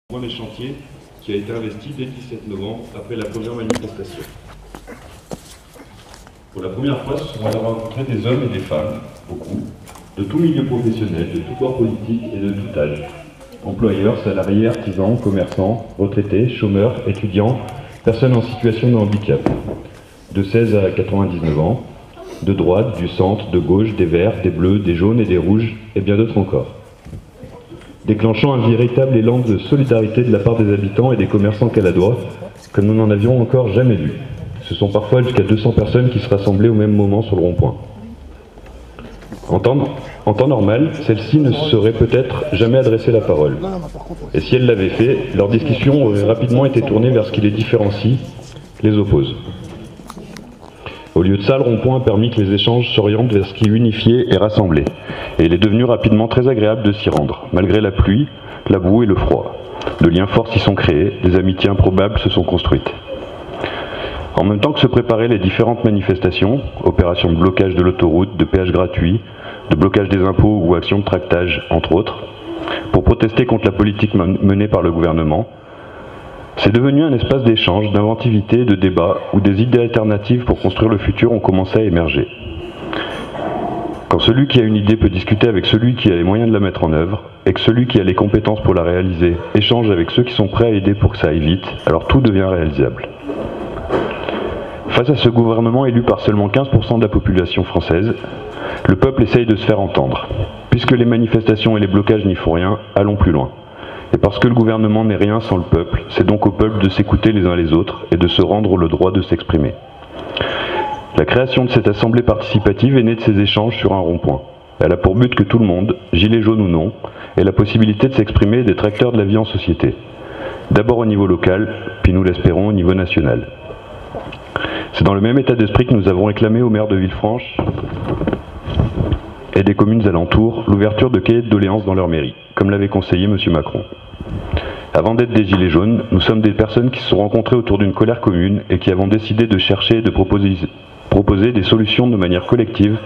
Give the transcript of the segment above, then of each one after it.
Point des chantiers qui a été investi dès le 17 novembre après la première manifestation. Pour la première fois, ce sont alors rencontrés des hommes et des femmes, beaucoup, de tout milieu professionnel, de tout corps politique et de tout âge. Employeurs, salariés, artisans, commerçants, retraités, chômeurs, étudiants, personnes en situation de handicap. De 16 à 99 ans, de droite, du centre, de gauche, des verts, des bleus, des jaunes et des rouges, et bien d'autres encore. Déclenchant un véritable élan de solidarité de la part des habitants et des commerçants caladois, que nous n'en avions encore jamais vu. Ce sont parfois jusqu'à 200 personnes qui se rassemblaient au même moment sur le rond-point. En temps normal, celles-ci ne se seraient peut-être jamais adressé la parole. Et si elles l'avaient fait, leur discussion aurait rapidement été tournée vers ce qui les différencie, les oppose. Au lieu de ça, le rond-point a permis que les échanges s'orientent vers ce qui unifiait et rassemblait. Et il est devenu rapidement très agréable de s'y rendre, malgré la pluie, la boue et le froid. De liens forts s'y sont créés, des amitiés improbables se sont construites. En même temps que se préparaient les différentes manifestations, opérations de blocage de l'autoroute, de péage gratuit, de blocage des impôts ou actions de tractage, entre autres, pour protester contre la politique menée par le gouvernement, c'est devenu un espace d'échange, d'inventivité, de débat, où des idées alternatives pour construire le futur ont commencé à émerger. Quand celui qui a une idée peut discuter avec celui qui a les moyens de la mettre en œuvre, et que celui qui a les compétences pour la réaliser échange avec ceux qui sont prêts à aider pour que ça aille vite, alors tout devient réalisable. Face à ce gouvernement élu par seulement 15% de la population française, le peuple essaye de se faire entendre. Puisque les manifestations et les blocages n'y font rien, allons plus loin. Et parce que le gouvernement n'est rien sans le peuple, c'est donc au peuple de s'écouter les uns les autres et de se rendre le droit de s'exprimer. La création de cette assemblée participative est née de ces échanges sur un rond-point. Elle a pour but que tout le monde, gilet jaune ou non, ait la possibilité de s'exprimer et d'être acteur de la vie en société. D'abord au niveau local, puis nous l'espérons au niveau national. C'est dans le même état d'esprit que nous avons réclamé au maire de Villefranche et des communes alentours l'ouverture de cahiers de doléances dans leur mairie, comme l'avait conseillé M. Macron. Avant d'être des gilets jaunes, nous sommes des personnes qui se sont rencontrées autour d'une colère commune et qui avons décidé de chercher et de proposer des solutions de manière collective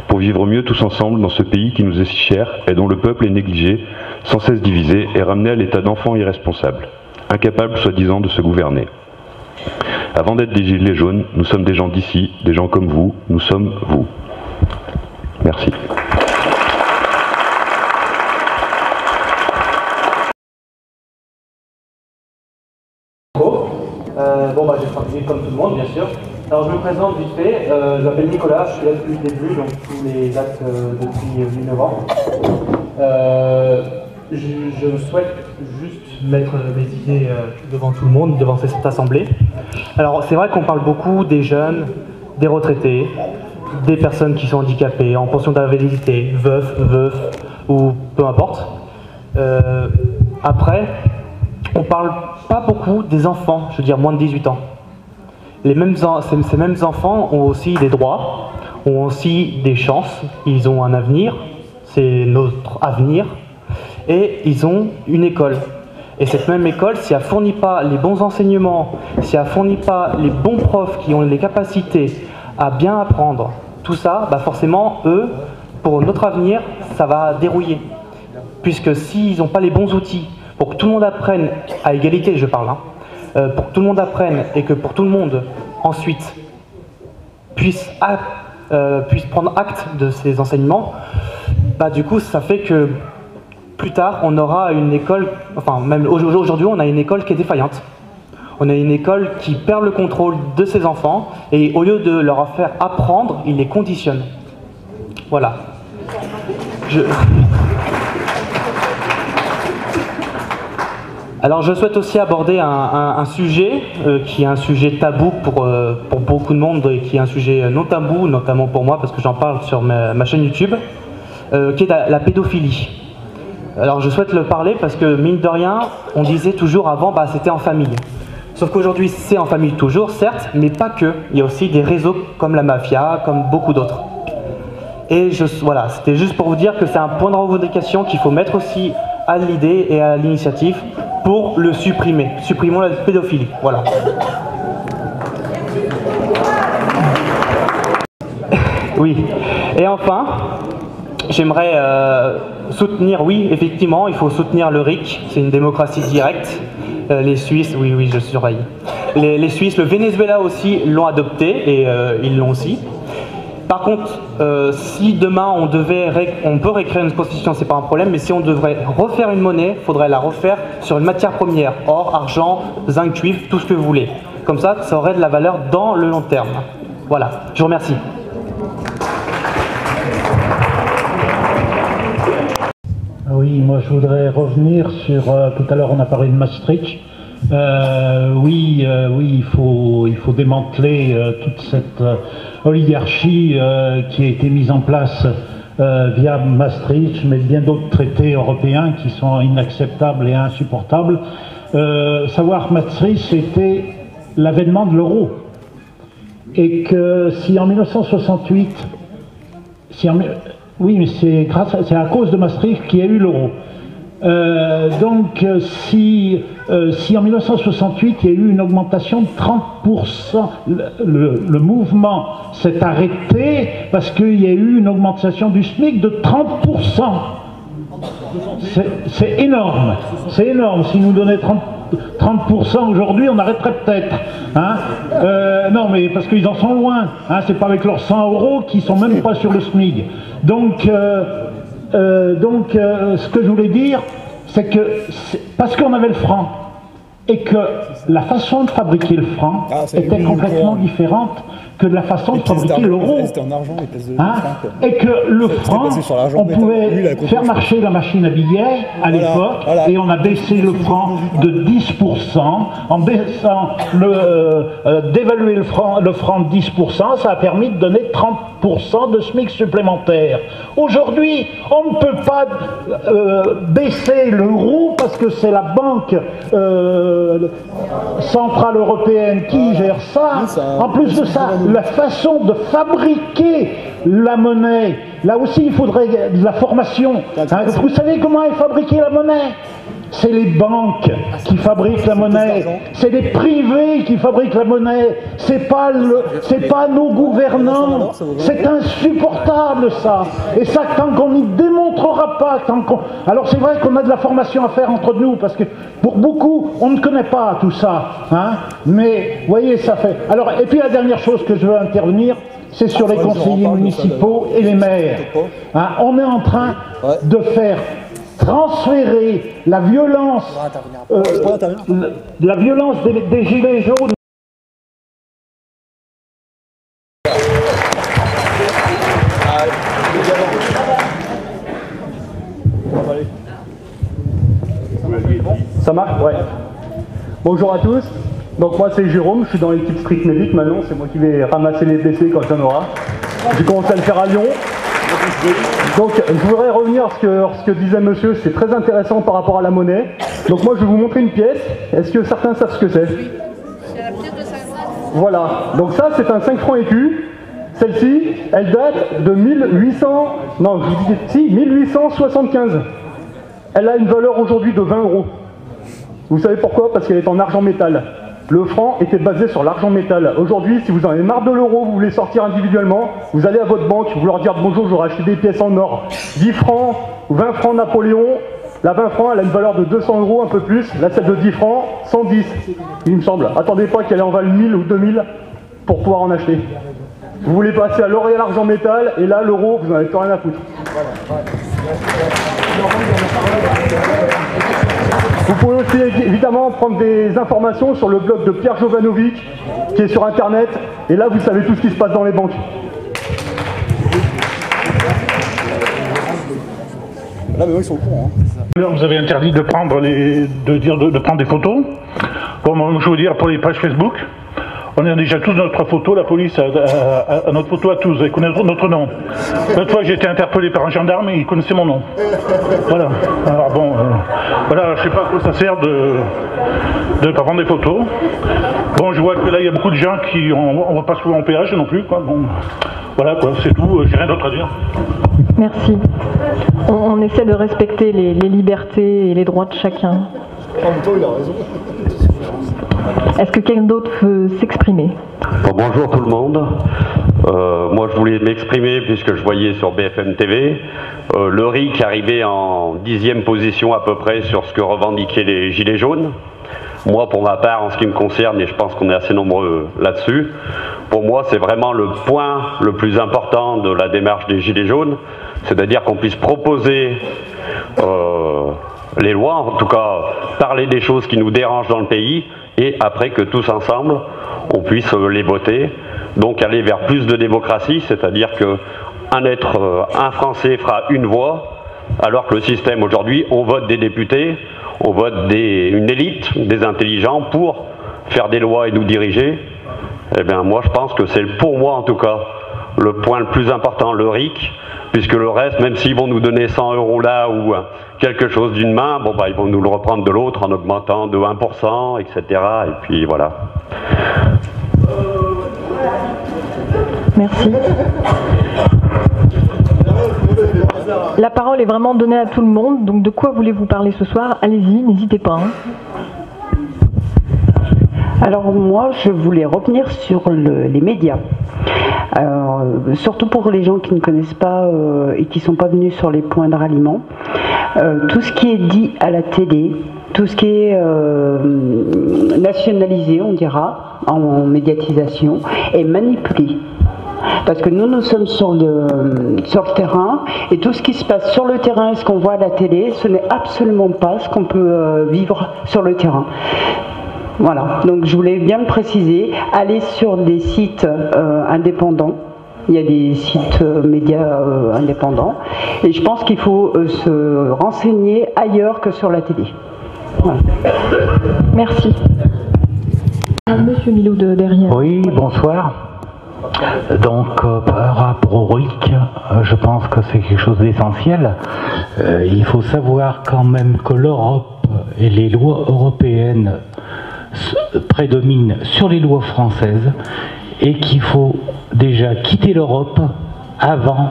pour vivre mieux tous ensemble dans ce pays qui nous est si cher et dont le peuple est négligé, sans cesse divisé et ramené à l'état d'enfant irresponsable, incapable soi-disant de se gouverner. Avant d'être des gilets jaunes, nous sommes des gens d'ici, des gens comme vous, nous sommes vous. Merci. J'ai travaillé comme tout le monde, bien sûr. Alors, je me présente vite fait. Je m'appelle Nicolas, je suis là depuis le début, donc tous les actes depuis mi-novembre. Je souhaite juste mettre mes idées devant tout le monde, devant cette assemblée. Alors, c'est vrai qu'on parle beaucoup des jeunes, des retraités, des personnes qui sont handicapées, en pension d'invalidité, veufs ou peu importe. Après, on parle pas beaucoup des enfants, je veux dire moins de 18 ans. Ces mêmes enfants ont aussi des droits, ont aussi des chances, ils ont un avenir, c'est notre avenir, et ils ont une école. Et cette même école, si elle ne fournit pas les bons enseignements, si elle ne fournit pas les bons profs qui ont les capacités à bien apprendre, tout ça, forcément, eux, pour notre avenir, ça va dérouiller. Puisque s'ils n'ont pas les bons outils pour que tout le monde apprenne, à égalité je parle, pour que tout le monde apprenne et que pour tout le monde ensuite puisse prendre acte de ces enseignements, du coup ça fait que plus tard on aura une école, enfin même aujourd'hui on a une école qui est défaillante. On a une école qui perd le contrôle de ses enfants et au lieu de leur faire apprendre, il les conditionne. Voilà. Alors je souhaite aussi aborder un sujet qui est un sujet tabou pour beaucoup de monde et qui est un sujet non tabou, notamment pour moi parce que j'en parle sur ma chaîne YouTube, qui est la pédophilie. Alors je souhaite le parler parce que mine de rien, on disait toujours avant c'était en famille. Sauf qu'aujourd'hui c'est en famille toujours, certes, mais pas que. Il y a aussi des réseaux comme la mafia, comme beaucoup d'autres. Et voilà, c'était juste pour vous dire que c'est un point de revendication qu'il faut mettre aussi à l'idée et à l'initiative pour le supprimer. Supprimons la pédophilie, voilà. Oui. Et enfin, j'aimerais soutenir, oui, effectivement, il faut soutenir le RIC, c'est une démocratie directe. Les Suisses, oui, oui, je surveille. Les Suisses, le Venezuela aussi l'ont adopté et ils l'ont aussi. Par contre, si demain on peut réécrire une constitution, c'est pas un problème, mais si on devrait refaire une monnaie, il faudrait la refaire sur une matière première, or, argent, zinc, cuivre, tout ce que vous voulez. Comme ça aurait de la valeur dans le long terme. Voilà, je vous remercie. Oui, moi je voudrais revenir sur, tout à l'heure on a parlé de Maastricht. Oui, il faut démanteler toute cette oligarchie qui a été mise en place via Maastricht, mais bien d'autres traités européens qui sont inacceptables et insupportables. Savoir Maastricht, c'était l'avènement de l'euro. Et que si en 1968, oui, mais c'est à cause de Maastricht qu'il y a eu l'euro. Donc si en 1968 il y a eu une augmentation de 30%, le mouvement s'est arrêté parce qu'il y a eu une augmentation du SMIC de 30%. C'est énorme, c'est énorme. Si nous donnait 30% aujourd'hui, on arrêterait peut-être. Hein, non, mais parce qu'ils en sont loin. Hein, c'est pas avec leurs 100 € qu'ils sont même pas sur le SMIC. Donc, ce que je voulais dire, c'est que parce qu'on avait le franc et que la façon de fabriquer le franc était complètement différente que de la façon de fabriquer l'euro. Hein, et que le franc, on pouvait faire marcher la machine à billets à l'époque, et on a baissé le franc de 10%. En baissant d'évaluer le franc de 10%, ça a permis de donner 30% de SMIC supplémentaire. Aujourd'hui, on ne peut pas baisser l'euro parce que c'est la banque centrale européenne qui gère ça. En plus de ça, la façon de fabriquer la monnaie, là aussi il faudrait de la formation. Hein, vous savez comment est fabriquée la monnaie? C'est les banques qui fabriquent la monnaie, c'est les privés qui fabriquent la monnaie, c'est pas nos gouvernants, c'est insupportable ça. Et ça, tant qu'on n'y démontrera pas, alors c'est vrai qu'on a de la formation à faire entre nous, parce que pour beaucoup, on ne connaît pas tout ça, hein, mais vous voyez, ça fait... Alors, et puis la dernière chose que je veux intervenir, c'est sur les conseillers municipaux et les maires. Hein, on est en train de faire transférer la violence, des gilets jaunes. Ça marche? Ouais. Bonjour à tous. Donc moi c'est Jérôme, je suis dans l'équipe Street Medic maintenant, c'est moi qui vais ramasser les blessés quand il y en aura. J'ai commencé à le faire à Lyon. Donc je voudrais revenir à ce que disait monsieur, c'est très intéressant par rapport à la monnaie. Donc moi je vais vous montrer une pièce, est-ce que certains savent ce que c'est? C'est la pièce de 5 francs. Voilà, donc ça c'est un 5 francs écu. Celle-ci, elle date de 1875. Elle a une valeur aujourd'hui de 20 €. Vous savez pourquoi? Parce qu'elle est en argent métal. Le franc était basé sur l'argent métal. Aujourd'hui, si vous en avez marre de l'euro, vous voulez sortir individuellement, vous allez à votre banque, vous leur dire bonjour, j'aurais acheté des pièces en or. 10 francs, 20 francs Napoléon, la 20 francs, elle a une valeur de 200 €, un peu plus. La celle de 10 francs, 110, il me semble. Attendez pas qu'elle en vaille 1000 ou 2000 pour pouvoir en acheter. Vous voulez passer à l'or et à l'argent métal, et là, l'euro, vous n'en avez plus rien à foutre. Vous pouvez aussi évidemment prendre des informations sur le blog de Pierre Jovanovic qui est sur internet, et là vous savez tout ce qui se passe dans les banques. Là, mais eux, ils sont cons, hein. Vous avez interdit de prendre de prendre des photos. Comme je veux dire, pour les pages Facebook, on a déjà tous notre photo, la police a notre photo à tous, elle connaît notre nom. L'autre fois j'ai été interpellé par un gendarme et il connaissait mon nom. Voilà. Alors bon, voilà, je sais pas à quoi ça sert de ne pas prendre des photos. Bon, je vois que là il y a beaucoup de gens qui on va pas souvent en péage non plus, quoi. Bon, voilà quoi, c'est tout, j'ai rien d'autre à dire. Merci. On essaie de respecter les libertés et les droits de chacun. En même temps, il a raison. Est-ce que quelqu'un d'autre veut s'exprimer? Bonjour tout le monde. Moi, je voulais m'exprimer puisque je voyais sur BFM TV le RIC arriver en 10e position à peu près sur ce que revendiquaient les Gilets jaunes. Moi, pour ma part, en ce qui me concerne, et je pense qu'on est assez nombreux là-dessus, pour moi, c'est vraiment le point le plus important de la démarche des Gilets jaunes, c'est-à-dire qu'on puisse proposer les lois, en tout cas parler des choses qui nous dérangent dans le pays, et après que tous ensemble, on puisse les voter. Donc aller vers plus de démocratie, c'est-à-dire qu'un Français fera une voix, alors que le système aujourd'hui, on vote des députés, on vote une élite, des intelligents pour faire des lois et nous diriger. Eh bien moi je pense que c'est pour moi en tout cas le point le plus important, le RIC, puisque le reste, même s'ils vont nous donner 100 € là ou quelque chose d'une main, bon bah ils vont nous le reprendre de l'autre en augmentant de 1%, etc. Et puis voilà. Merci. La parole est vraiment donnée à tout le monde, donc de quoi voulez-vous parler ce soir? Allez-y, n'hésitez pas. Alors moi, je voulais revenir sur les médias. Surtout pour les gens qui ne connaissent pas et qui ne sont pas venus sur les points de ralliement. Tout ce qui est dit à la télé, tout ce qui est nationalisé, on dira, en médiatisation, est manipulé. Parce que nous sommes sur le terrain, et tout ce qui se passe sur le terrain et ce qu'on voit à la télé, ce n'est absolument pas ce qu'on peut vivre sur le terrain. Voilà, donc je voulais bien le préciser, aller sur des sites indépendants, il y a des sites médias indépendants, et je pense qu'il faut se renseigner ailleurs que sur la télé. Voilà. Merci. Monsieur Milou de derrière. Oui, bonsoir. Donc par rapport au RIC, je pense que c'est quelque chose d'essentiel. Il faut savoir quand même que l'Europe et les lois européennes prédominent sur les lois françaises et qu'il faut déjà quitter l'Europe avant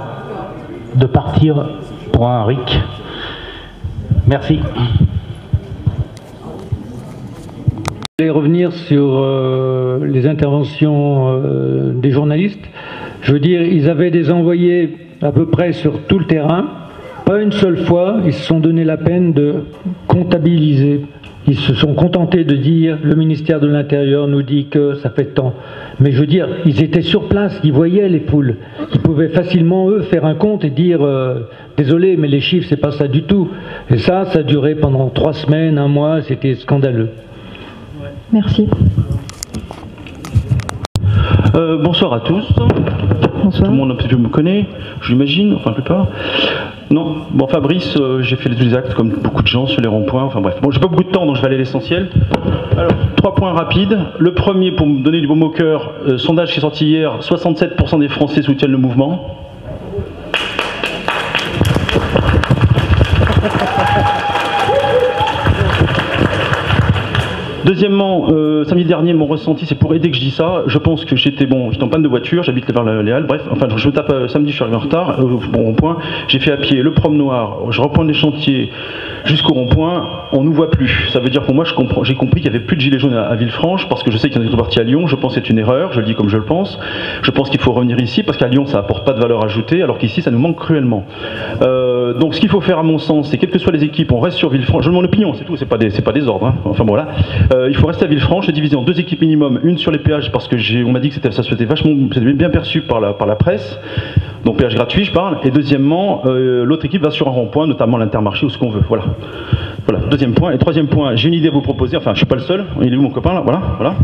de partir pour un RIC. Merci. Je vais revenir sur les interventions des journalistes. Je veux dire, ils avaient des envoyés à peu près sur tout le terrain. Pas une seule fois, ils se sont donné la peine de comptabiliser. Ils se sont contentés de dire, le ministère de l'Intérieur nous dit que ça fait tant. Mais je veux dire, ils étaient sur place, ils voyaient les poules. Ils pouvaient facilement, eux, faire un compte et dire désolé, mais les chiffres, c'est pas ça du tout. Et ça a duré pendant 3 semaines, 1 mois, c'était scandaleux. Merci. Bonsoir à tous. Bonsoir. Tout le monde un petit peu me connaît, je l'imagine, enfin la plupart. Non, bon Fabrice, j'ai fait les actes comme beaucoup de gens sur les ronds-points, enfin bref. Bon, j'ai pas beaucoup de temps donc je vais aller à l'essentiel. Alors, 3 points rapides. Le premier, pour me donner du baume au cœur, sondage qui est sorti hier, 67% des Français soutiennent le mouvement. Deuxièmement, samedi dernier, mon ressenti, c'est pour aider que je dis ça. Je pense que j'étais en panne de voiture, j'habite vers les Halles, bref, enfin je me tape samedi, je suis arrivé en retard, au rond-point, j'ai fait à pied le promenoir, je repointe les chantiers jusqu'au rond-point, on nous voit plus. Ça veut dire pour moi, j'ai compris qu'il n'y avait plus de gilets jaunes à Villefranche, parce que je sais qu'il y en a qui sont partis à Lyon, je pense que c'est une erreur, je le dis comme je le pense. Je pense qu'il faut revenir ici, parce qu'à Lyon, ça apporte pas de valeur ajoutée, alors qu'ici, ça nous manque cruellement. Donc ce qu'il faut faire à mon sens, c'est quelles que soient les équipes, on reste sur Villefranche. Je donne mon opinion, c'est tout, c'est pas des ordres. Hein. Enfin bon, voilà. Il faut rester à Villefranche, c'est divisé en 2 équipes minimum, une sur les péages, parce que on m'a dit que ça se faisait vachement, c'était bien perçu par la presse. Donc péage gratuit, je parle. Et deuxièmement, l'autre équipe va sur un rond-point, notamment l'Intermarché ou ce qu'on veut. Voilà. Voilà. Deuxième point. Et troisième point, j'ai une idée à vous proposer. Enfin, je suis pas le seul. Il est où mon copain là? Voilà. Voilà.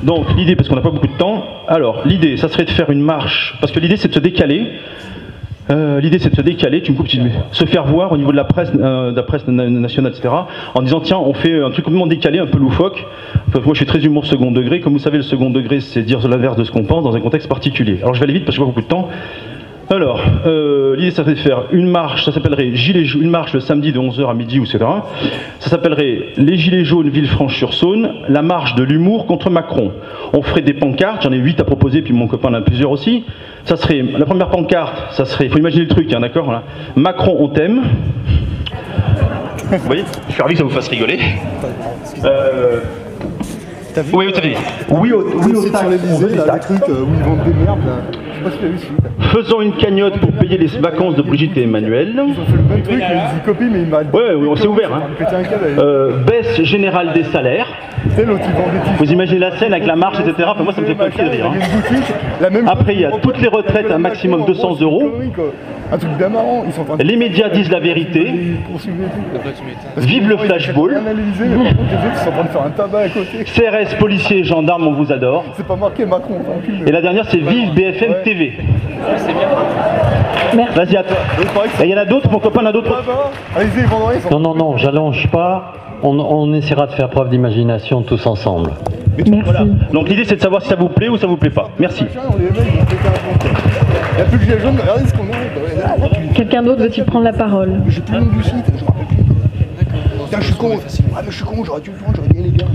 Donc l'idée, parce qu'on n'a pas beaucoup de temps. Alors l'idée, ça serait de faire une marche, parce que l'idée c'est de se décaler. L'idée c'est de se décaler, tu me coupes, se faire voir au niveau de la presse nationale, etc. En disant tiens, on fait un truc complètement décalé, un peu loufoque. Moi je suis très humour second degré. Comme vous savez, le second degré c'est dire l'inverse de ce qu'on pense dans un contexte particulier. Alors je vais aller vite parce que j'ai pas beaucoup de temps. Alors, l'idée ça serait de faire une marche, ça s'appellerait une marche le samedi de 11h à midi, etc. Ça s'appellerait les Gilets jaunes Villefranche-sur-Saône, la marche de l'humour contre Macron. On ferait des pancartes, j'en ai 8 à proposer, puis mon copain en a plusieurs aussi. Ça serait, la première pancarte, ça serait, il faut imaginer le truc, hein, d'accord, voilà. Macron, on t'aime. Vous voyez, je suis ravi que ça vous fasse rigoler. T'as vu oui, oui, oui, sur l'Élysée, là, le truc où ils vendent des merdes, là. Faisons une cagnotte pour payer les vacances de Brigitte et Emmanuel. Ils ont fait le même truc, ils copient, mais ils m'arrêtent. Ouais, on s'est ouvert. Hein. Baisse générale des salaires. Vous imaginez la scène avec la marche, etc. Enfin, moi, ça me fait pas de rire. Hein. Après, il y a toutes les retraites à maximum 200 €. Un truc bien marrant. Ils sont en train de... Les médias disent la vérité. Vive le flashball. Analysé, mais par contre, les autres, ils sont en train de faire un tabac à côté. CRS, policiers et gendarmes, on vous adore. C'est pas marqué Macron. Et la dernière, c'est Vive BFM TV. C'est bien. Vas-y, à toi. Il y en a d'autres, mon copain en a d'autres. Allez-y, vendredi. Non, j'allonge pas. On essaiera de faire preuve d'imagination tous ensemble. Merci. Voilà. Donc l'idée, c'est de savoir si ça vous plaît ou ça vous plaît pas. Merci. Il n'y a plus que les jaunes, regardez ce qu'on a. Quelqu'un d'autre veut-il prendre la parole? J'ai plus le nom du site, je me rappelle plus. Putain, je suis con. Ah, mais je suis con, j'aurais dû le prendre, j'aurais dit les gars.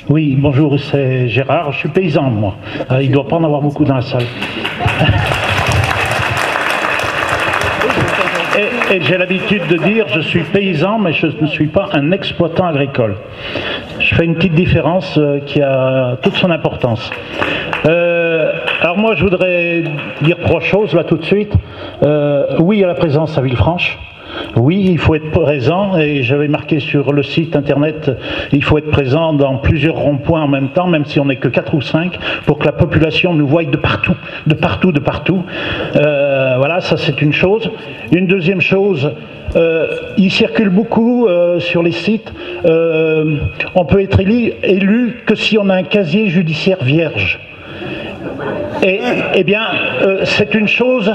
Oui, bonjour, c'est Gérard, je suis paysan, moi. Il ne doit pas en avoir beaucoup dans la salle. Et j'ai l'habitude de dire, je suis paysan, mais je ne suis pas un exploitant agricole. Je fais une petite différence qui a toute son importance. Alors moi, je voudrais dire trois choses, là, tout de suite. Oui à la présence à Villefranche. Oui, il faut être présent, et j'avais marqué sur le site internet, il faut être présent dans plusieurs ronds-points en même temps, même si on n'est que 4 ou 5, pour que la population nous voie de partout, de partout, de partout. Voilà, ça c'est une chose. Une deuxième chose, il circule beaucoup sur les sites, on peut être élu que si on a un casier judiciaire vierge. Et eh bien, c'est une chose...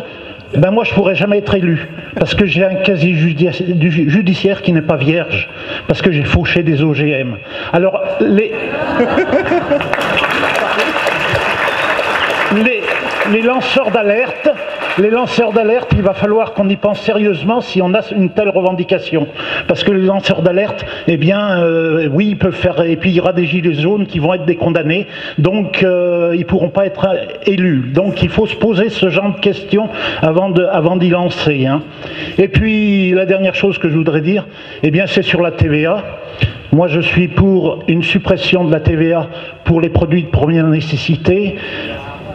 Ben moi je pourrais jamais être élu parce que j'ai un casier judiciaire qui n'est pas vierge, parce que j'ai fauché des OGM. Alors les lanceurs d'alerte, il va falloir qu'on y pense sérieusement si on a une telle revendication. Parce que les lanceurs d'alerte, eh bien, oui, ils peuvent faire... Et puis il y aura des gilets jaunes qui vont être des condamnés, donc ils ne pourront pas être élus. Donc il faut se poser ce genre de questions avant d'y lancer. Hein. Et puis la dernière chose que je voudrais dire, eh bien, c'est sur la TVA. Moi, je suis pour une suppression de la TVA pour les produits de première nécessité.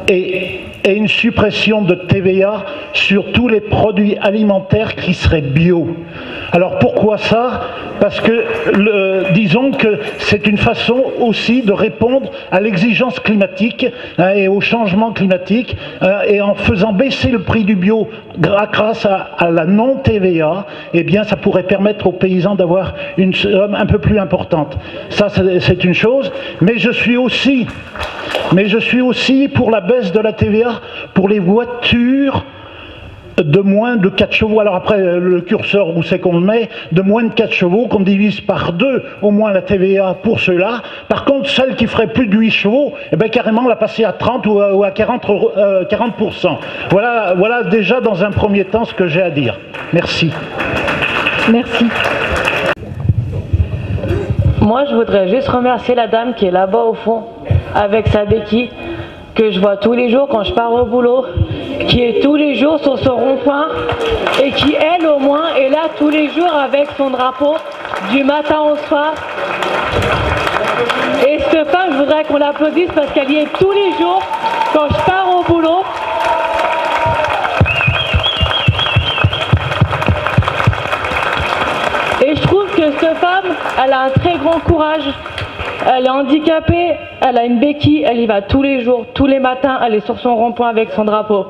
Et une suppression de TVA sur tous les produits alimentaires qui seraient bio. Alors pourquoi ça? Parce que disons que c'est une façon aussi de répondre à l'exigence climatique et au changement climatique, et en faisant baisser le prix du bio grâce à la non-TVA, eh bien ça pourrait permettre aux paysans d'avoir une somme un peu plus importante. Ça c'est une chose, mais je suis aussi pour la baisse de la TVA pour les voitures de moins de 4 chevaux. Alors après, le curseur, où c'est qu'on le met, de moins de 4 chevaux, qu'on divise par 2 au moins la TVA pour ceux-là. Par contre, celle qui ferait plus de 8 chevaux, eh bien, carrément la passer à 30 ou à 40%. Voilà déjà dans un premier temps ce que j'ai à dire. Merci. Merci. Moi, je voudrais juste remercier la dame qui est là-bas au fond, avec sa béquille, que je vois tous les jours quand je pars au boulot, qui est tous les jours sur son rond-point, et qui, elle, au moins, est là tous les jours avec son drapeau, du matin au soir. Et cette femme, je voudrais qu'on l'applaudisse parce qu'elle y est tous les jours quand je pars au boulot. Et je trouve que cette femme, elle a un très grand courage. Elle est handicapée, elle a une béquille, elle y va tous les jours, tous les matins, elle est sur son rond-point avec son drapeau.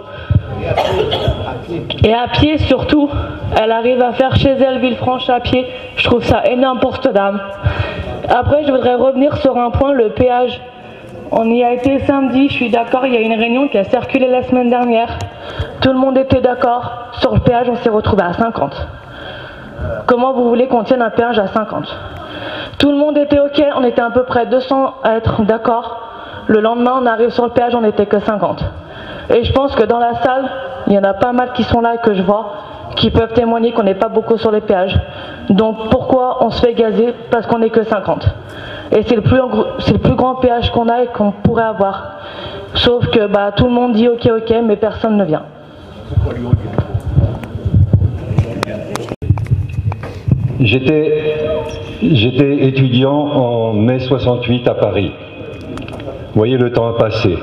Et à pied surtout, elle arrive à faire chez elle Villefranche à pied. Je trouve ça énorme pour cette dame. Après, je voudrais revenir sur un point, le péage. On y a été samedi, je suis d'accord, il y a une réunion qui a circulé la semaine dernière. Tout le monde était d'accord. Sur le péage, on s'est retrouvé à 50. Comment vous voulez qu'on tienne un péage à 50 ? Tout le monde était ok, on était à peu près 200 à être d'accord. Le lendemain, on arrive sur le péage, on n'était que 50. Et je pense que dans la salle, il y en a pas mal qui sont là et que je vois, qui peuvent témoigner qu'on n'est pas beaucoup sur les péages. Donc pourquoi on se fait gazer? Parce qu'on n'est que 50. Et c'est le plus grand péage qu'on a et qu'on pourrait avoir. Sauf que tout le monde dit ok, mais personne ne vient. J'étais étudiant en mai 68 à Paris. Vous voyez, le temps a passé.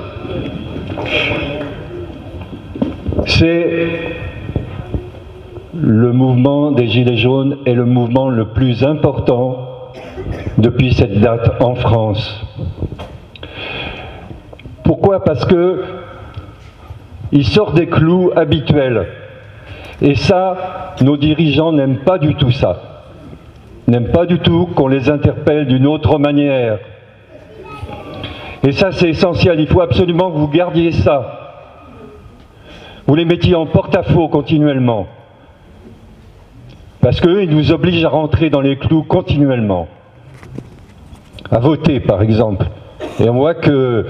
C'est le mouvement des Gilets jaunes est le mouvement le plus important depuis cette date en France. Pourquoi? Parce que il sort des clous habituels. Et ça, nos dirigeants n'aiment pas du tout ça. N'aiment pas du tout qu'on les interpelle d'une autre manière. Et ça, c'est essentiel. Il faut absolument que vous gardiez ça. Vous les mettiez en porte-à-faux continuellement. Parce qu'eux, ils nous obligent à rentrer dans les clous continuellement. À voter, par exemple. Et on voit que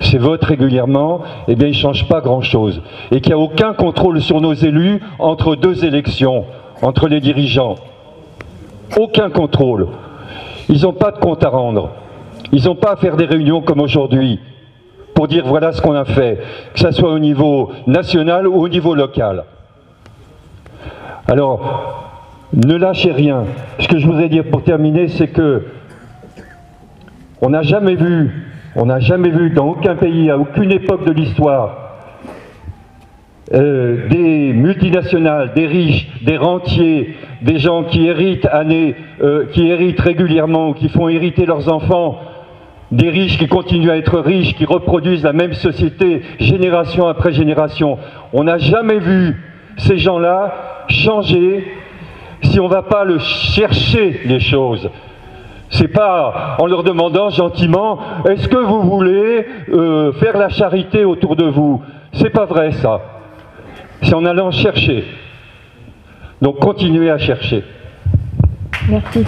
ces votes régulièrement, eh bien, ils ne changent pas grand-chose. Et qu'il n'y a aucun contrôle sur nos élus entre deux élections, entre les dirigeants. Aucun contrôle. Ils n'ont pas de compte à rendre. Ils n'ont pas à faire des réunions comme aujourd'hui pour dire voilà ce qu'on a fait, que ce soit au niveau national ou au niveau local. Alors, ne lâchez rien. Ce que je voudrais dire pour terminer, c'est que on n'a jamais vu dans aucun pays, à aucune époque de l'histoire, des multinationales, des riches, des rentiers, des gens qui héritent qui héritent régulièrement ou qui font hériter leurs enfants, des riches qui continuent à être riches, qui reproduisent la même société génération après génération. On n'a jamais vu ces gens-là changer si on ne va pas le chercher les choses. C'est pas en leur demandant gentiment « Est-ce que vous voulez faire la charité autour de vous ?» C'est pas vrai ça. C'est en allant chercher. Donc continuez à chercher. Merci.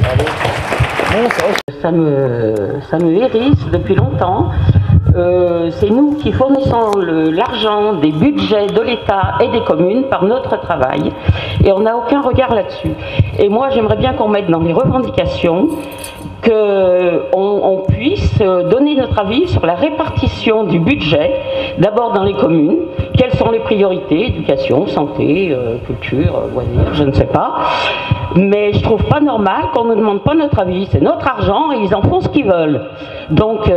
Ça me hérisse depuis longtemps. C'est nous qui fournissons l'argent des budgets de l'État et des communes par notre travail et on n'a aucun regard là-dessus. Et moi j'aimerais bien qu'on mette dans les revendications qu'on puisse donner notre avis sur la répartition du budget, d'abord dans les communes, quelles sont les priorités, éducation, santé, culture, loisirs, je ne sais pas. Mais je trouve pas normal qu'on ne demande pas notre avis, c'est notre argent et ils en font ce qu'ils veulent. Donc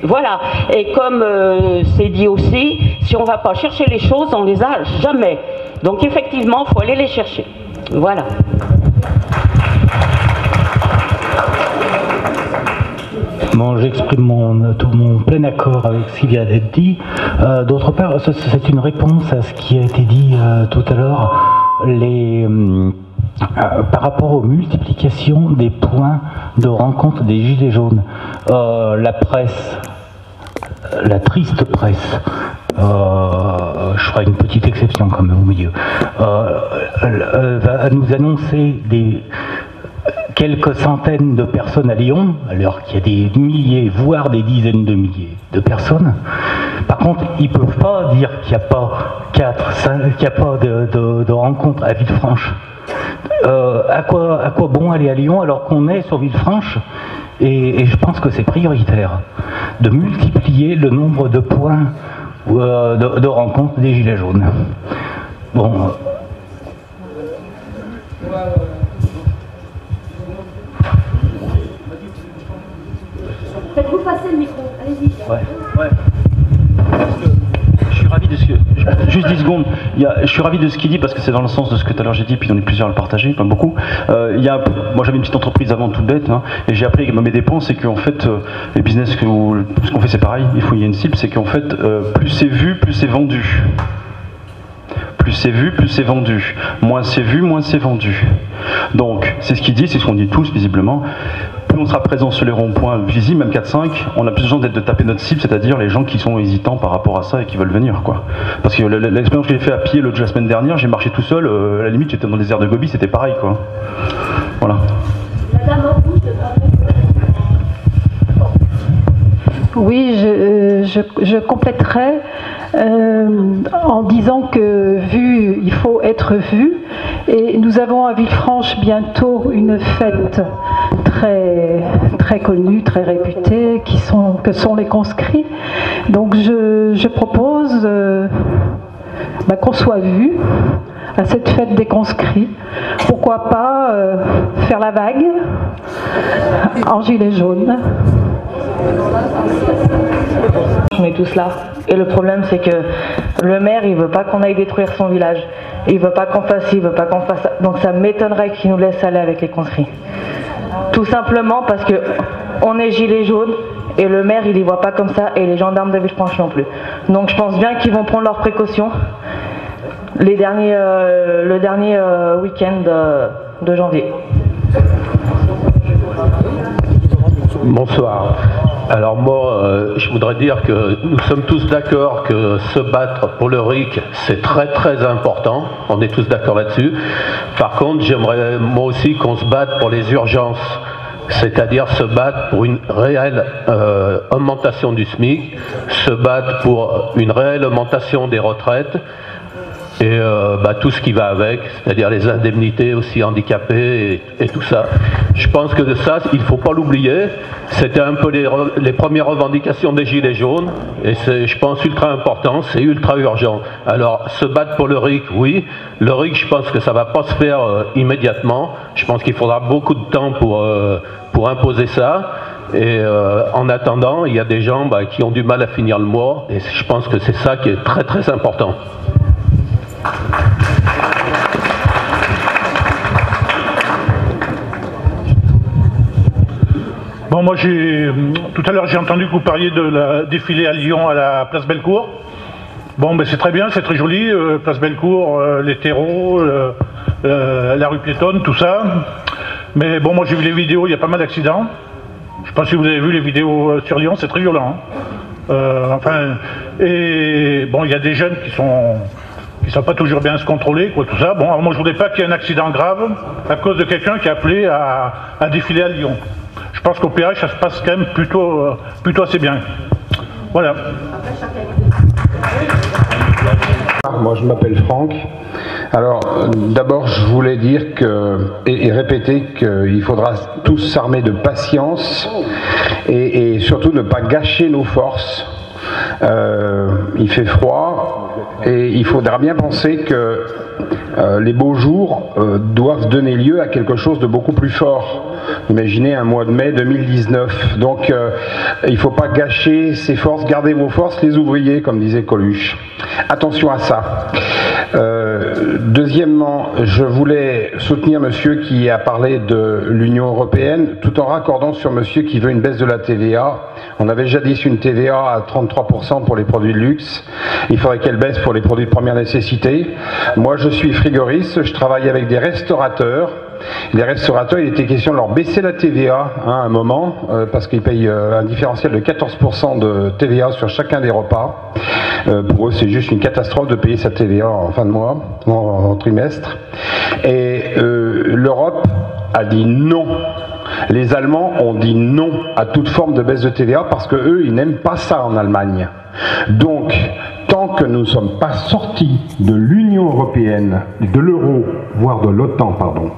voilà, et comme c'est dit aussi, si on ne va pas chercher les choses, on les a jamais. Donc effectivement, il faut aller les chercher. Voilà. Bon, j'exprime tout mon plein accord avec ce qui vient d'être dit. D'autre part, c'est une réponse à ce qui a été dit tout à l'heure. Par rapport aux multiplications des points de rencontre des Gilets jaunes, la presse, la triste presse, je ferai une petite exception quand même au milieu, va nous annoncer quelques centaines de personnes à Lyon, alors qu'il y a des milliers, voire des dizaines de milliers de personnes. Par contre, ils ne peuvent pas dire qu'il n'y a pas 4, 5, qu'il n'y a pas de rencontres à Villefranche. À quoi bon aller à Lyon alors qu'on est sur Villefranche et je pense que c'est prioritaire de multiplier le nombre de points de rencontres des Gilets jaunes. Bon. Faites-vous passer le micro, allez-y. Ouais. Je suis ravi de ce que... Juste 10 secondes. Je suis ravi de ce qu'il dit parce que c'est dans le sens de ce que tout à l'heure j'ai dit, puis on est plusieurs à le partager, pas beaucoup. Moi j'avais une petite entreprise avant toute bête, hein, et j'ai appris avec mes dépenses, c'est qu'en fait, les business, ce qu'on fait c'est pareil, il y a une cible, c'est qu'en fait, plus c'est vu, plus c'est vendu. Plus c'est vu, plus c'est vendu. Moins c'est vu, moins c'est vendu. Donc, c'est ce qu'il dit, c'est ce qu'on dit tous visiblement. Plus on sera présent sur les ronds-points visibles, même 4-5, on a plus besoin de taper notre cible, c'est-à-dire les gens qui sont hésitants par rapport à ça et qui veulent venir, quoi. Parce que l'expérience que j'ai fait à pied la semaine dernière, j'ai marché tout seul, à la limite j'étais dans les airs de Gobi, c'était pareil, quoi. Voilà. Oui, je compléterai en disant que il faut être vu. Et nous avons à Villefranche bientôt une fête très, très connue, très réputée, que sont les conscrits. Donc je propose qu'on soit vu à cette fête des conscrits. Pourquoi pas faire la vague en gilet jaune. Villefranche met tout cela. Et le problème, c'est que le maire, il veut pas qu'on aille détruire son village. Il veut pas qu'on fasse ci, il veut pas qu'on fasse ça. Donc ça m'étonnerait qu'il nous laisse aller avec les conscrits. Tout simplement parce que on est gilets jaunes et le maire, il y voit pas comme ça et les gendarmes de Villefranche non plus. Donc je pense bien qu'ils vont prendre leurs précautions le dernier week-end de janvier. Bonsoir. Alors moi, je voudrais dire que nous sommes tous d'accord que se battre pour le RIC, c'est très très important. On est tous d'accord là-dessus. Par contre, j'aimerais moi aussi qu'on se batte pour les urgences. C'est-à-dire se battre pour une réelle augmentation du SMIC, se battre pour une réelle augmentation des retraites, et tout ce qui va avec, c'est-à-dire les indemnités aussi handicapés et tout ça. Je pense que de ça, il ne faut pas l'oublier. C'était un peu les premières revendications des Gilets jaunes, et c'est, je pense, ultra important, c'est ultra urgent. Alors, se battre pour le RIC, oui. Le RIC, je pense que ça ne va pas se faire immédiatement. Je pense qu'il faudra beaucoup de temps pour imposer ça. Et en attendant, il y a des gens qui ont du mal à finir le mois, et je pense que c'est ça qui est très très important. Bon, moi tout à l'heure j'ai entendu que vous parliez de la défilé à Lyon à la place Bellecour. Bon, ben c'est très bien, c'est très joli, place Bellecour, les terreaux, la rue piétonne, tout ça. Mais bon, moi j'ai vu les vidéos, il y a pas mal d'accidents. Je sais pas si vous avez vu les vidéos sur Lyon, c'est très violent. Et bon, il y a des jeunes qui ne savent pas toujours bien se contrôler, quoi, tout ça. Bon, alors moi je voudrais pas qu'il y ait un accident grave à cause de quelqu'un qui a appelé à défiler à Lyon. Je pense qu'au péage ça se passe quand même plutôt assez bien. Voilà. Moi je m'appelle Franck. Alors d'abord je voulais dire et répéter qu'il faudra tous s'armer de patience et surtout ne pas gâcher nos forces. Il fait froid et il faudra bien penser que les beaux jours doivent donner lieu à quelque chose de beaucoup plus fort. Imaginez un mois de mai 2019. Donc il ne faut pas gâcher ses forces, gardez vos forces les ouvriers, comme disait Coluche. Attention à ça. Deuxièmement, je voulais soutenir monsieur qui a parlé de l'Union européenne, tout en raccordant sur monsieur qui veut une baisse de la TVA. On avait jadis une TVA à 33% pour les produits de luxe. Il faudrait qu'elle baisse pour les produits de première nécessité. Moi, je suis frigoriste, je travaille avec des restaurateurs. Les restaurateurs, il était question de leur baisser la TVA à un moment, parce qu'ils payent un différentiel de 14% de TVA sur chacun des repas. Pour eux, c'est juste une catastrophe de payer sa TVA en fin de mois, en trimestre. Et l'Europe a dit non. Les Allemands ont dit non à toute forme de baisse de TVA parce que eux, ils n'aiment pas ça en Allemagne. Donc, tant que nous ne sommes pas sortis de l'Union européenne, de l'euro, voire de l'OTAN, pardon,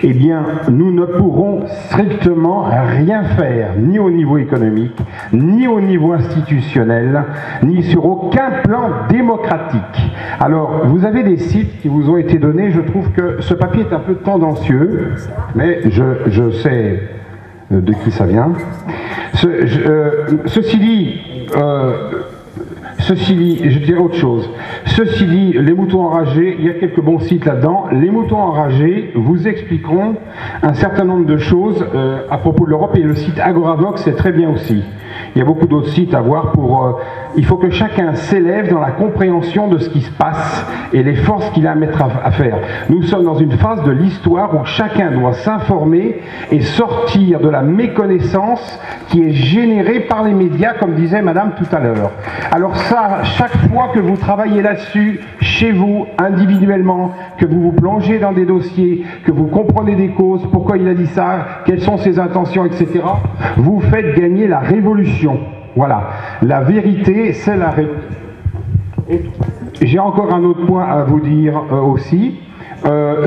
eh bien, nous ne pourrons strictement rien faire, ni au niveau économique, ni au niveau institutionnel, ni sur aucun plan démocratique. Alors, vous avez des sites qui vous ont été donnés, je trouve que ce papier est un peu tendancieux, mais je sais de qui ça vient. Ceci dit, je dirais autre chose. Ceci dit, les moutons enragés, il y a quelques bons sites là-dedans. Les moutons enragés vous expliqueront un certain nombre de choses à propos de l'Europe, et le site Agoravox c'est très bien aussi. Il y a beaucoup d'autres sites à voir pour... il faut que chacun s'élève dans la compréhension de ce qui se passe et les forces qu'il a à mettre à faire. Nous sommes dans une phase de l'histoire où chacun doit s'informer et sortir de la méconnaissance qui est générée par les médias, comme disait madame tout à l'heure. Alors ça, chaque fois que vous travaillez là-dessus, chez vous, individuellement, que vous vous plongez dans des dossiers, que vous comprenez des causes, pourquoi il a dit ça, quelles sont ses intentions, etc., vous faites gagner la révolution. Voilà, la vérité, c'est la révolution. J'ai encore un autre point à vous dire aussi,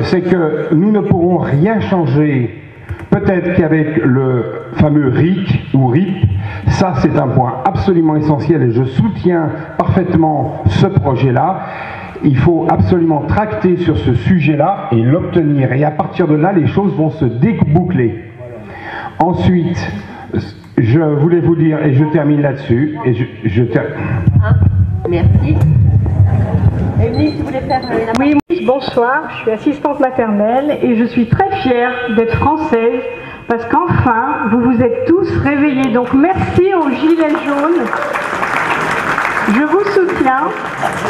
c'est que nous ne pourrons rien changer, peut-être qu'avec le fameux RIC ou RIP. Ça, c'est un point absolument essentiel et je soutiens parfaitement ce projet-là. Il faut absolument tracter sur ce sujet-là et l'obtenir. Et à partir de là, les choses vont se déboucler. Ensuite, Je voulais vous dire, et je termine là-dessus, et Merci. Émilie, tu voulais faire la... Oui, bonsoir, je suis assistante maternelle et je suis très fière d'être française parce qu'enfin, vous vous êtes tous réveillés. Donc merci aux Gilets jaunes. Je vous soutiens.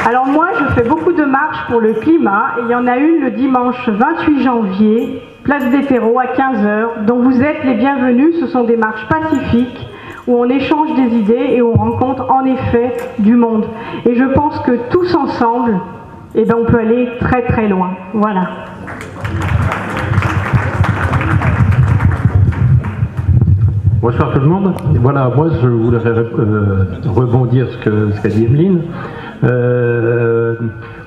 Alors moi, je fais beaucoup de marches pour le climat et il y en a une le dimanche 28 janvier, place des terreaux à 15h. Donc vous êtes les bienvenus, ce sont des marches pacifiques où on échange des idées et on rencontre en effet du monde. Et je pense que tous ensemble, eh ben, on peut aller très très loin. Voilà. Bonsoir tout le monde. Voilà, moi je voudrais rebondir ce qu'a dit Emeline.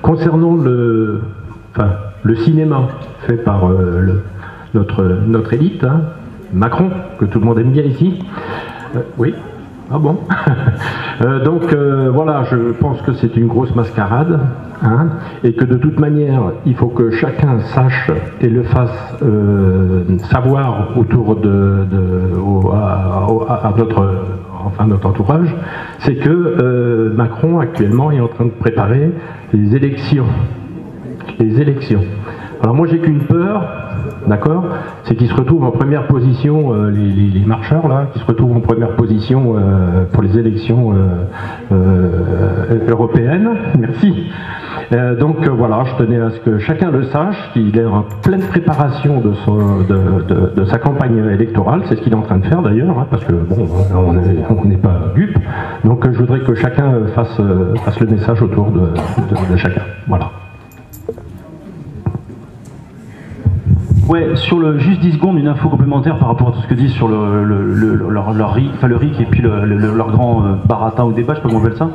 Concernant le cinéma fait par notre élite, hein, Macron, que tout le monde aime bien ici. Oui. Ah bon. Donc voilà, je pense que c'est une grosse mascarade, hein, et que de toute manière, il faut que chacun sache et le fasse savoir autour à notre entourage, c'est que Macron actuellement est en train de préparer les élections. Les élections. Alors moi j'ai qu'une peur, d'accord, c'est qu'ils se retrouvent en première position, les marcheurs là, qui se retrouvent en première position pour les élections européennes. Merci. Donc voilà, je tenais à ce que chacun le sache, qu'il est en pleine préparation de sa campagne électorale. C'est ce qu'il est en train de faire d'ailleurs, hein, parce que bon, on n'est pas dupe. Donc je voudrais que chacun fasse le message autour de chacun. Voilà. Ouais, sur juste 10 secondes, une info complémentaire par rapport à tout ce que dit sur leur RIC, enfin le RIC et puis leur grand baratin ou débat, je sais pas comment on appelle ça.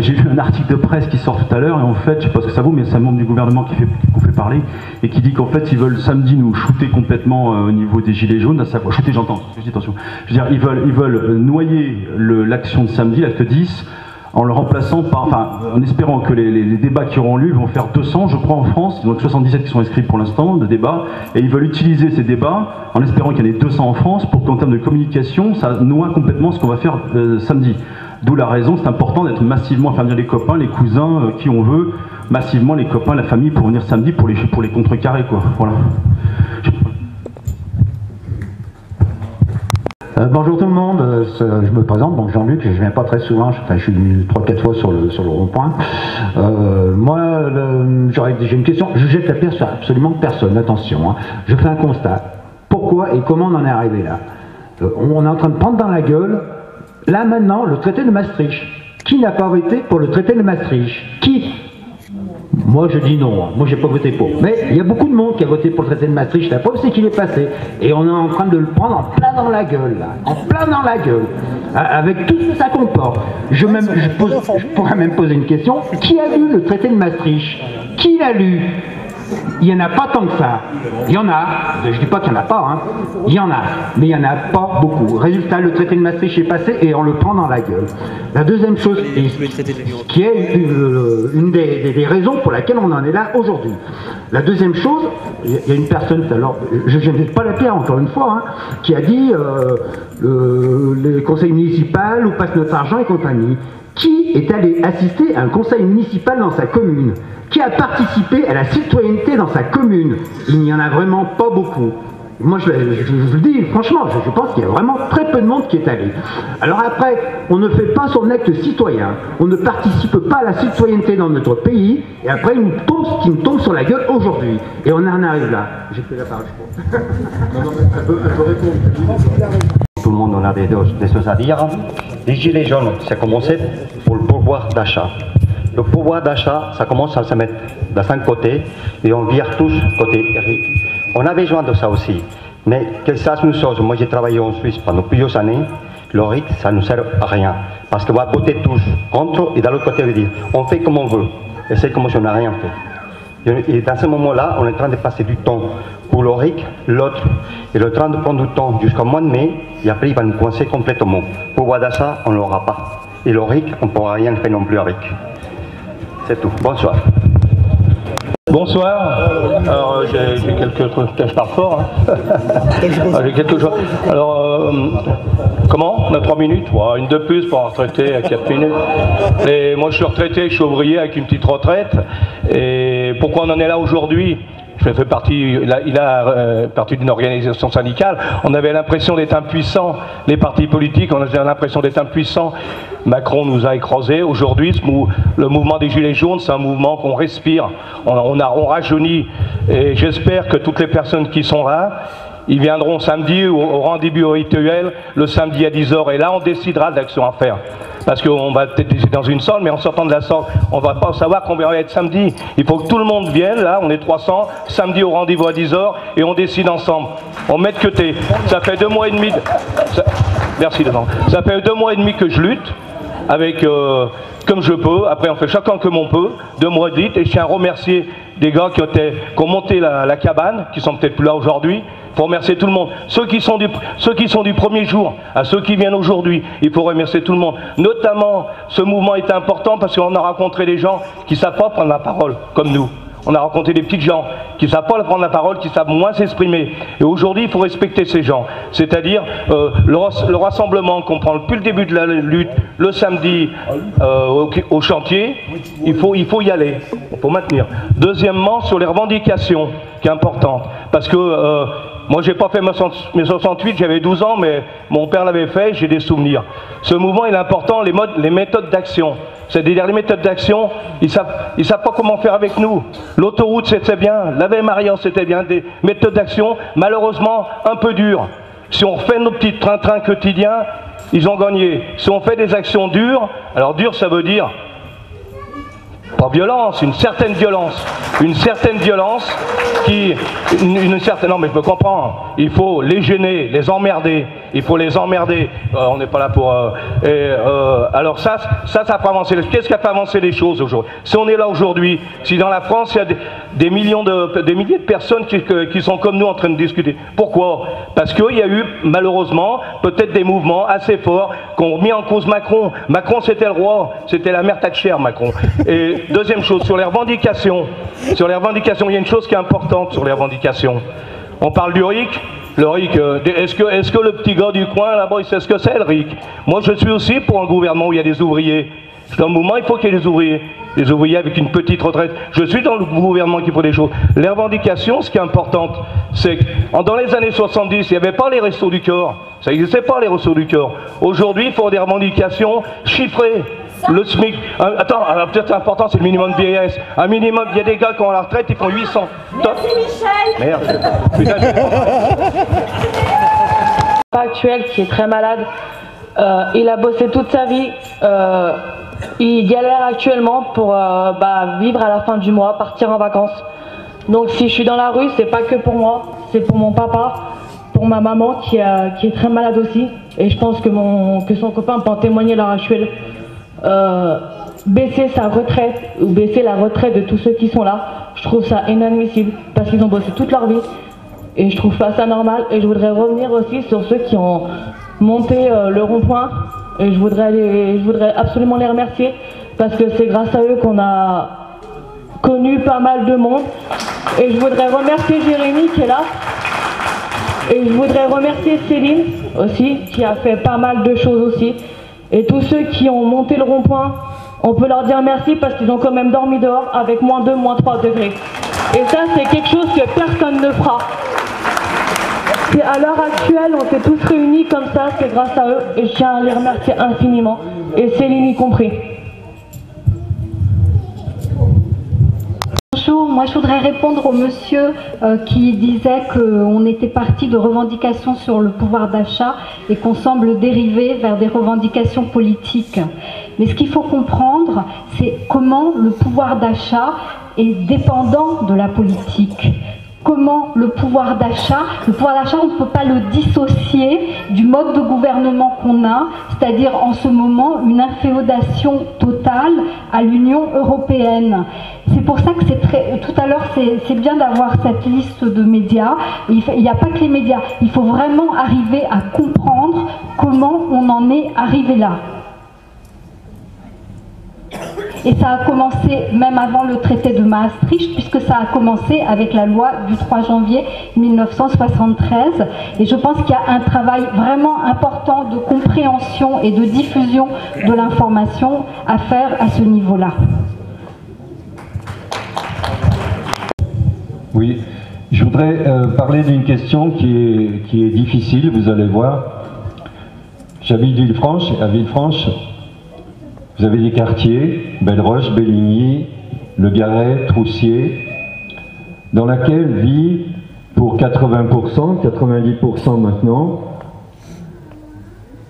J'ai vu un article de presse qui sort tout à l'heure et en fait, je sais pas ce que ça vaut, mais c'est un membre du gouvernement qu'on fait parler et qui dit qu'en fait ils veulent samedi nous shooter complètement au niveau des gilets jaunes, à savoir shooter, j'entends, je dis attention. Je veux dire, ils veulent noyer l'action de samedi, l'acte 10, en le remplaçant par, enfin, en espérant que les débats qui auront lieu vont faire 200, je crois, en France. Donc 77 qui sont inscrits pour l'instant de débats, et ils veulent utiliser ces débats en espérant qu'il y en ait 200 en France pour qu'en termes de communication, ça noie complètement ce qu'on va faire samedi. D'où la raison, c'est important d'être massivement, faire venir les copains, les cousins, qui on veut, massivement les copains, la famille pour venir samedi pour les contrecarrer, quoi. Voilà. Bonjour tout le monde, je me présente, donc Jean-Luc, je viens pas très souvent, je suis venu 3-4 fois sur le rond-point. Moi, j'ai une question, je jette la pierre sur absolument personne, attention, hein. Je fais un constat. Pourquoi et comment on en est arrivé là? On est en train de prendre dans la gueule, là maintenant, le traité de Maastricht. Qui n'a pas voté pour le traité de Maastricht? Qui? Moi je dis non, moi j'ai pas voté pour. Mais il y a beaucoup de monde qui a voté pour le traité de Maastricht, la preuve c'est qu'il est passé. Et on est en train de le prendre en plein dans la gueule, là. En plein dans la gueule. Avec tout ce que ça comporte. Je pourrais même poser une question. Qui a lu le traité de Maastricht? Qui l'a lu? Il n'y en a pas tant que ça. Il y en a, je ne dis pas qu'il n'y en a pas, hein. Il y en a, mais il n'y en a pas beaucoup. Résultat, le traité de Maastricht est passé et on le prend dans la gueule. La deuxième chose, qui est une des raisons pour laquelle on en est là aujourd'hui. La deuxième chose, il y a une personne, alors je ne jette pas la pierre encore une fois, hein, qui a dit les conseils municipaux où passe notre argent et compagnie. Qui est allé assister à un conseil municipal dans sa commune? Qui a participé à la citoyenneté dans sa commune? Il n'y en a vraiment pas beaucoup. Moi je le dis franchement, je pense qu'il y a vraiment très peu de monde qui est allé. Alors après, on ne fait pas son acte citoyen, on ne participe pas à la citoyenneté dans notre pays, et après il nous tombe ce qui nous tombe sur la gueule aujourd'hui. Et on en arrive là. J'ai fait la parole, je crois. Elle peut répondre. Tout le monde en a des choses à dire. Les gilets jaunes, ça a commencé pour le pouvoir d'achat. Le pouvoir d'achat, ça commence à se mettre dans un côté et on vire tous côté Eric. On a besoin de ça aussi. Mais que ça une chose, moi j'ai travaillé en Suisse pendant plusieurs années, le RIC, ça ne sert à rien. Parce qu'on va voter tous contre et de l'autre côté, on va dire, on fait comme on veut. Et c'est comme si on n'a rien fait. Et dans ce moment-là, on est en train de passer du temps pour le RIC, l'autre, et le train de prendre du temps jusqu'au mois de mai, et après il va nous coincer complètement. Pouvoir d'achat, on ne l'aura pas. Et le RIC, on ne pourra rien faire non plus avec. C'est tout. Bonsoir. Bonsoir. Alors j'ai quelques trucs, je parle fort. Hein. J'ai quelques choses. Alors comment? On a 3 minutes, une de plus pour un retraité à 4 minutes. Et moi je suis retraité, je suis ouvrier avec une petite retraite. Et pourquoi on en est là aujourd'hui? Je fais partie, il a partie d'une organisation syndicale. On avait l'impression d'être impuissants. Les partis politiques, on avait l'impression d'être impuissants. Macron nous a écrasés. Aujourd'hui, le mouvement des Gilets jaunes, c'est un mouvement qu'on respire. On rajeunit. Et j'espère que toutes les personnes qui sont là, ils viendront samedi au rendez-vous rituel, le samedi à 10h. Et là, on décidera de l'action à faire. Parce qu'on va peut-être décider dans une salle, mais en sortant de la salle, on ne va pas savoir combien on va être samedi. Il faut que tout le monde vienne, là, on est 300, samedi au rendez-vous à 10h, et on décide ensemble. On met de côté. Ça fait 2 mois et demi... Merci, devant. Ça fait 2 mois et demi que je lutte, avec... comme je peux, après on fait chacun comme on peut, 2 mois de lutte, et je tiens à remercier des gars qui ont monté la cabane, qui sont peut-être plus là aujourd'hui. Il faut remercier tout le monde. Ceux qui sont du premier jour, à ceux qui viennent aujourd'hui, il faut remercier tout le monde. Notamment, ce mouvement est important parce qu'on a rencontré des gens qui ne savent pas prendre la parole, comme nous. On a rencontré des petits gens qui ne savent pas prendre la parole, qui savent moins s'exprimer. Et aujourd'hui, il faut respecter ces gens. C'est-à-dire le rassemblement qu'on prend depuis le début de la lutte, le samedi au chantier, il faut y aller, il faut maintenir. Deuxièmement, sur les revendications, qui est importante. Parce que moi, j'ai pas fait mes 68, j'avais 12 ans, mais mon père l'avait fait, j'ai des souvenirs. Ce mouvement, il est important, les méthodes d'action. C'est-à-dire les méthodes d'action, ils savent pas comment faire avec nous. L'autoroute, c'était bien, l'Ave Maria, c'était bien, des méthodes d'action, malheureusement, un peu dures. Si on refait nos petits trains-trains quotidiens, ils ont gagné. Si on fait des actions dures, alors dur, ça veut dire pas violence, une certaine violence qui, non mais je me comprends, il faut les gêner, les emmerder, il faut les emmerder, on n'est pas là pour, alors ça fait avancer, qu'est-ce qui a fait avancer les choses aujourd'hui? Si on est là aujourd'hui, si dans la France il y a des milliers de personnes qui sont comme nous en train de discuter, pourquoi? Parce qu'il y a eu malheureusement peut-être des mouvements assez forts qui ont mis en cause Macron. Macron c'était le roi, c'était la mère Thatcher Macron. Et deuxième chose, sur les revendications, il y a une chose qui est importante sur les revendications. On parle du RIC. Le RIC, est-ce que le petit gars du coin là-bas, il sait ce que c'est le RIC? Moi je suis aussi pour un gouvernement où il y a des ouvriers. Dans le mouvement, il faut qu'il y ait des ouvriers avec une petite retraite. Je suis dans le gouvernement qui fait des choses. Les revendications, ce qui est important, c'est que dans les années 70, il n'y avait pas les restos du cœur. Ça n'existait pas les restos du cœur. Aujourd'hui, il faut des revendications chiffrées. Le SMIC, attends, peut-être important, c'est le minimum de vieillesse. Un minimum, il y a des gars qui ont la retraite, ils font 800. Merci Michel. Merde. Actuel qui est très malade, il a bossé toute sa vie, il galère actuellement pour vivre à la fin du mois, partir en vacances. Donc si je suis dans la rue, c'est pas que pour moi, c'est pour mon papa, pour ma maman qui est très malade aussi, et je pense que son copain peut en témoigner à l'heure actuelle. Baisser sa retraite ou baisser la retraite de tous ceux qui sont là, je trouve ça inadmissible parce qu'ils ont bossé toute leur vie et je trouve pas ça normal. Et je voudrais revenir aussi sur ceux qui ont monté le rond-point et je voudrais absolument les remercier parce que c'est grâce à eux qu'on a connu pas mal de monde. Et je voudrais remercier Jérémy qui est là et je voudrais remercier Céline aussi qui a fait pas mal de choses aussi. Et tous ceux qui ont monté le rond-point, on peut leur dire merci parce qu'ils ont quand même dormi dehors avec moins 2, moins 3 degrés. Et ça, c'est quelque chose que personne ne fera. C'est à l'heure actuelle, on s'est tous réunis comme ça, c'est grâce à eux. Et je tiens à les remercier infiniment. Et Céline y compris. Bonjour, moi je voudrais répondre au monsieur qui disait qu'on était parti de revendications sur le pouvoir d'achat et qu'on semble dériver vers des revendications politiques. Mais ce qu'il faut comprendre, c'est comment le pouvoir d'achat est dépendant de la politique. Comment le pouvoir d'achat, on ne peut pas le dissocier du mode de gouvernement qu'on a, c'est-à-dire en ce moment une inféodation totale à l'Union européenne. C'est pour ça que tout à l'heure c'est bien d'avoir cette liste de médias. Il n'y a pas que les médias, il faut vraiment arriver à comprendre comment on en est arrivé là. Et ça a commencé même avant le traité de Maastricht, puisque ça a commencé avec la loi du 3 janvier 1973. Et je pense qu'il y a un travail vraiment important de compréhension et de diffusion de l'information à faire à ce niveau-là. Oui, je voudrais parler d'une question qui est difficile, vous allez voir. J'habite Villefranche, et à Villefranche, vous avez des quartiers, Belleroche, Belligny, Le Garret, Troussier, dans laquelle vit pour 80%, 90% maintenant,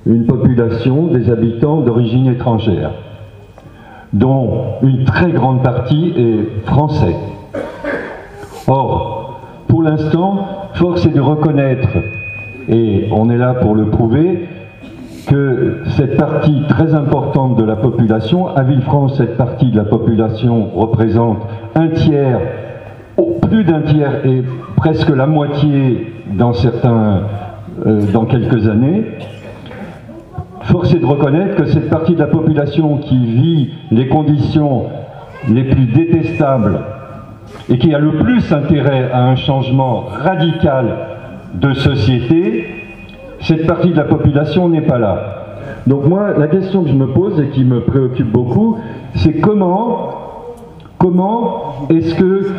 une population des habitants d'origine étrangère, dont une très grande partie est français. Or, pour l'instant, force est de reconnaître, et on est là pour le prouver, que cette partie très importante de la population, à Villefranche, cette partie de la population représente un tiers, plus d'un tiers et presque la moitié dans quelques années. Force est de reconnaître que cette partie de la population qui vit les conditions les plus détestables et qui a le plus intérêt à un changement radical de société, cette partie de la population n'est pas là. Donc moi, la question que je me pose et qui me préoccupe beaucoup, c'est comment est-ce que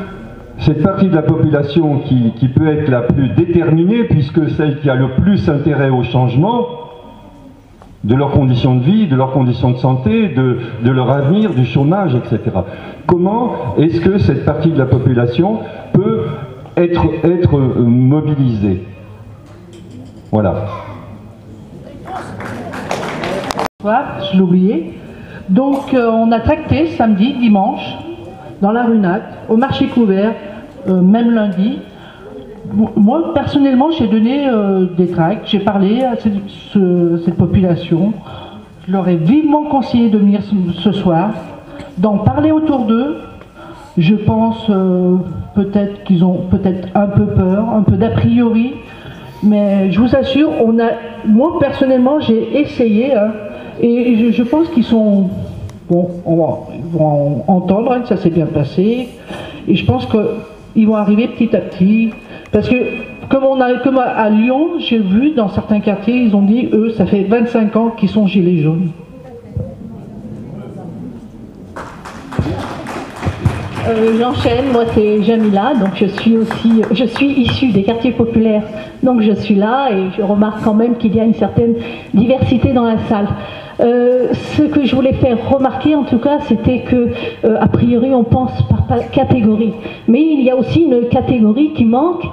cette partie de la population qui peut être la plus déterminée, puisque celle qui a le plus intérêt au changement de leurs conditions de vie, de leurs conditions de santé, de leur avenir, du chômage, etc. Comment est-ce que cette partie de la population peut être mobilisée? Voilà. Je l'ai oublié. Donc on a tracté samedi, dimanche, dans la rue Nat, au marché couvert, même lundi. Moi, personnellement, j'ai donné des tracts, j'ai parlé à cette population. Je leur ai vivement conseillé de venir ce soir, d'en parler autour d'eux. Je pense peut-être qu'ils ont peut-être un peu peur, un peu d'a priori. Mais je vous assure, moi personnellement j'ai essayé et je pense qu'ils sont, bon, ils vont entendre que ça s'est bien passé et je pense qu'ils vont arriver petit à petit parce que comme à Lyon, j'ai vu dans certains quartiers, ils ont dit eux ça fait 25 ans qu'ils sont gilets jaunes. J'enchaîne, moi c'est Jamila, donc je suis issue des quartiers populaires, donc je suis là et je remarque quand même qu'il y a une certaine diversité dans la salle. Ce que je voulais faire remarquer en tout cas, c'était que a priori on pense par catégorie, mais il y a aussi une catégorie qui manque,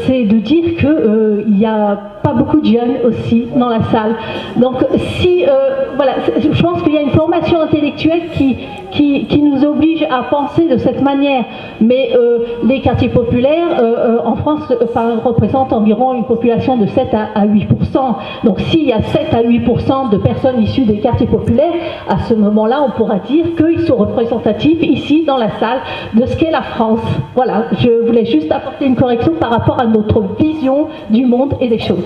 c'est de dire qu'il n'y a pas beaucoup de jeunes aussi dans la salle. Donc si, voilà, je pense qu'il y a une formation intellectuelle qui nous oblige à penser de cette manière, mais les quartiers populaires en France représentent environ une population de 7 à 8%. Donc s'il y a 7 à 8% de personnes issues des quartiers populaires, à ce moment-là on pourra dire qu'ils sont représentatifs ici dans la salle de ce qu'est la France. Voilà, je voulais juste apporter une correction par rapport à notre vision du monde et des choses.